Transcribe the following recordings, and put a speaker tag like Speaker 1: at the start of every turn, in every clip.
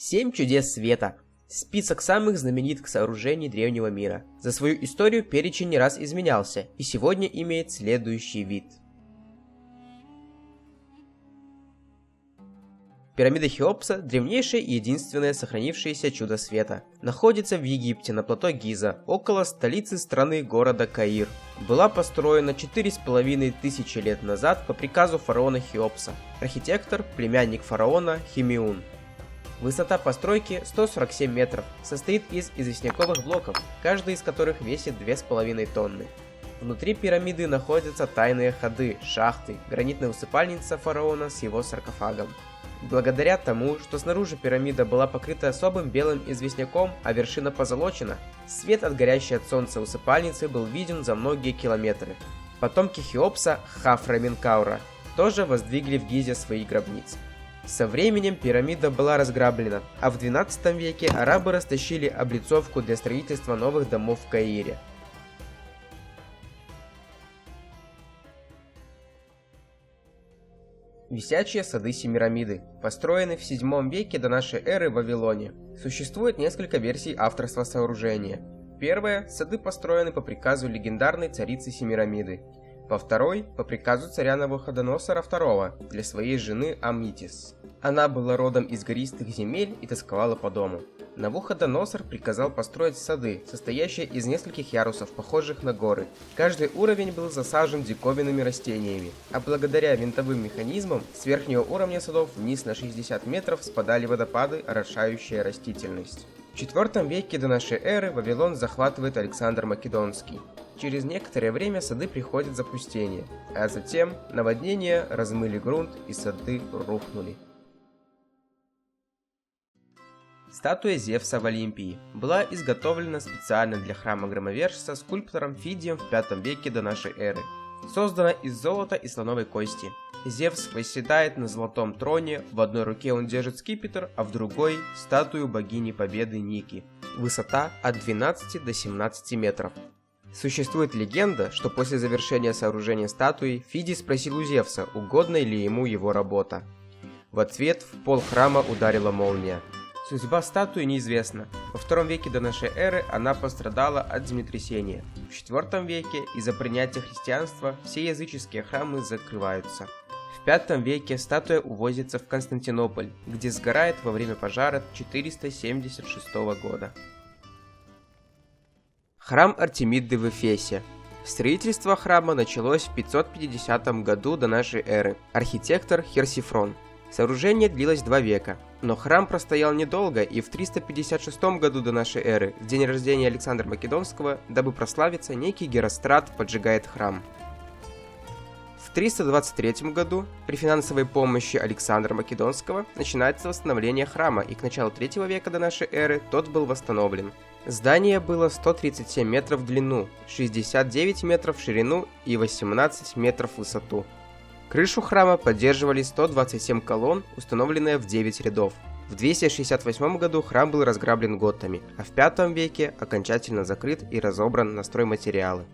Speaker 1: 7 чудес света. Список самых знаменитых сооружений древнего мира. За свою историю перечень не раз изменялся, и сегодня имеет следующий вид. Пирамида Хеопса – древнейшее и единственное сохранившееся чудо света. Находится в Египте на плато Гиза, около столицы страны города Каир. Была построена 4500 лет назад по приказу фараона Хеопса. Архитектор – племянник фараона Хемеун. Высота постройки 147 метров, состоит из известняковых блоков, каждый из которых весит 2,5 тонны. Внутри пирамиды находятся тайные ходы, шахты, гранитная усыпальница фараона с его саркофагом. Благодаря тому, что снаружи пирамида была покрыта особым белым известняком, а вершина позолочена, свет от горящей от солнца усыпальницы был виден за многие километры. Потомки Хеопса, Хафра и Менкаура, тоже воздвигли в Гизе свои гробницы. Со временем пирамида была разграблена, а в 12 веке арабы растащили облицовку для строительства новых домов в Каире. Висячие сады Семирамиды, построены в 7 веке до нашей эры в Вавилоне. Существует несколько версий авторства сооружения. Первая – сады построены по приказу легендарной царицы Семирамиды. Во второй – по приказу царя Навуходоносора II для своей жены Амитис. Она была родом из гористых земель и тосковала по дому. Навуходоносор приказал построить сады, состоящие из нескольких ярусов, похожих на горы. Каждый уровень был засажен диковинными растениями, а благодаря винтовым механизмам с верхнего уровня садов вниз на 60 метров спадали водопады, орошающие растительность. В IV веке до нашей эры Вавилон захватывает Александр Македонский. Через некоторое время сады приходят в запустение, а затем наводнения размыли грунт и сады рухнули. Статуя Зевса в Олимпии была изготовлена специально для храма громовержца скульптором Фидием в V веке до нашей эры. Создана из золота и слоновой кости. Зевс восседает на золотом троне, в одной руке он держит скипетр, а в другой – статую богини Победы Ники. Высота от 12 до 17 метров. Существует легенда, что после завершения сооружения статуи Фидий спросил у Зевса, угодна ли ему его работа. В ответ в пол храма ударила молния. Судьба статуи неизвестна. Во II веке до нашей эры она пострадала от землетрясения. В IV веке из-за принятия христианства все языческие храмы закрываются. В V веке статуя увозится в Константинополь, где сгорает во время пожара 476 года. Храм Артемиды в Эфесе. Строительство храма началось в 550 году до нашей эры. Архитектор Херсифрон. Сооружение длилось 2 века, но храм простоял недолго, и в 356 году до нашей эры, в день рождения Александра Македонского, дабы прославиться, некий Герострат поджигает храм. В 323 году, при финансовой помощи Александра Македонского, начинается восстановление храма, и к началу 3 века до нашей эры тот был восстановлен. Здание было 137 метров в длину, 69 метров в ширину и 18 метров в высоту. Крышу храма поддерживали 127 колонн, установленные в 9 рядов. В 268 году храм был разграблен готами, а в V веке окончательно закрыт и разобран на стройматериалы.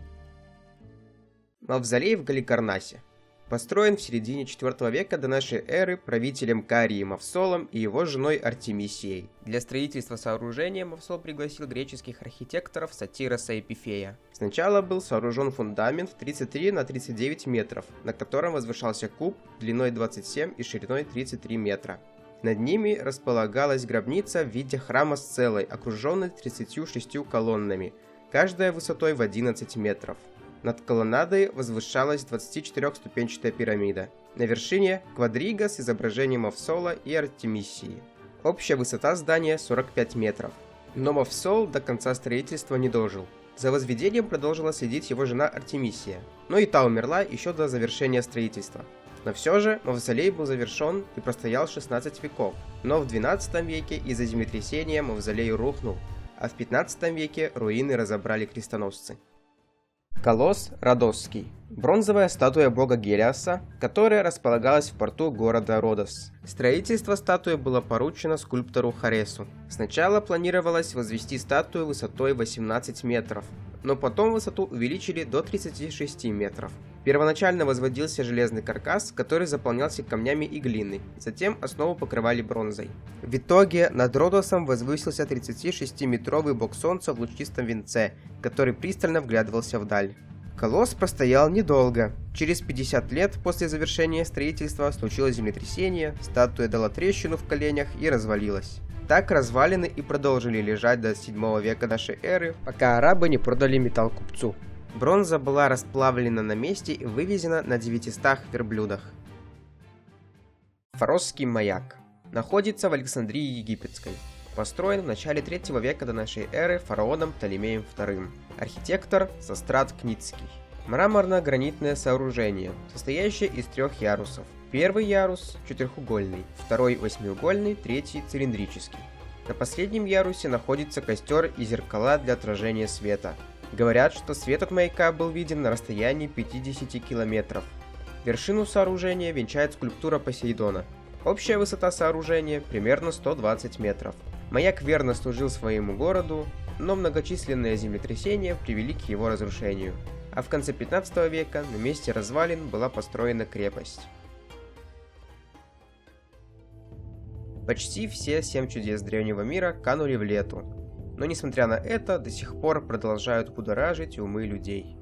Speaker 1: Мавзолей в Галикарнасе. Построен в середине IV века до нашей эры правителем Карии Мавсолом и его женой Артемисией. Для строительства сооружения Мавсол пригласил греческих архитекторов Сатироса и Пифея. Сначала был сооружен фундамент 33 на 39 метров, на котором возвышался куб длиной 27 и шириной 33 метра. Над ними располагалась гробница в виде храма с целой, окруженной 36 колоннами, каждая высотой в 11 метров. Над колоннадой возвышалась 24-ступенчатая пирамида. На вершине квадрига с изображением Мавсола и Артемисии. Общая высота здания 45 метров. Но Мавсол до конца строительства не дожил. За возведением продолжила следить его жена Артемисия, но и та умерла еще до завершения строительства. Но все же мавзолей был завершен и простоял 16 веков. Но в 12 веке из-за землетрясения мавзолей рухнул, а в 15 веке руины разобрали крестоносцы. Колосс Родосский. Бронзовая статуя бога Гелиоса, которая располагалась в порту города Родос. Строительство статуи было поручено скульптору Харесу. Сначала планировалось возвести статую высотой 18 метров, но потом высоту увеличили до 36 метров. Первоначально возводился железный каркас, который заполнялся камнями и глиной, затем основу покрывали бронзой. В итоге над Родосом возвысился 36-метровый бок солнца в лучистом венце, который пристально вглядывался вдаль. Колосс простоял недолго. Через 50 лет после завершения строительства случилось землетрясение, статуя дала трещину в коленях и развалилась. Так развалины и продолжили лежать до 7 века нашей эры, пока арабы не продали металл купцу. Бронза была расплавлена на месте и вывезена на 900 верблюдах. Фаросский маяк находится в Александрии Египетской. Построен в начале 3 века до нашей эры фараоном Птолемеем II. Архитектор Сострат Кницкий. Мраморно-гранитное сооружение, состоящее из 3 ярусов. Первый ярус четырехугольный, второй восьмиугольный, третий цилиндрический. На последнем ярусе находится костер и зеркала для отражения света. Говорят, что свет от маяка был виден на расстоянии 50 километров. Вершину сооружения венчает скульптура Посейдона. Общая высота сооружения примерно 120 метров. Маяк верно служил своему городу, но многочисленные землетрясения привели к его разрушению. А в конце 15 века на месте развалин была построена крепость. Почти все 7 чудес древнего мира канули в лету. Но несмотря на это, до сих пор продолжают будоражить умы людей.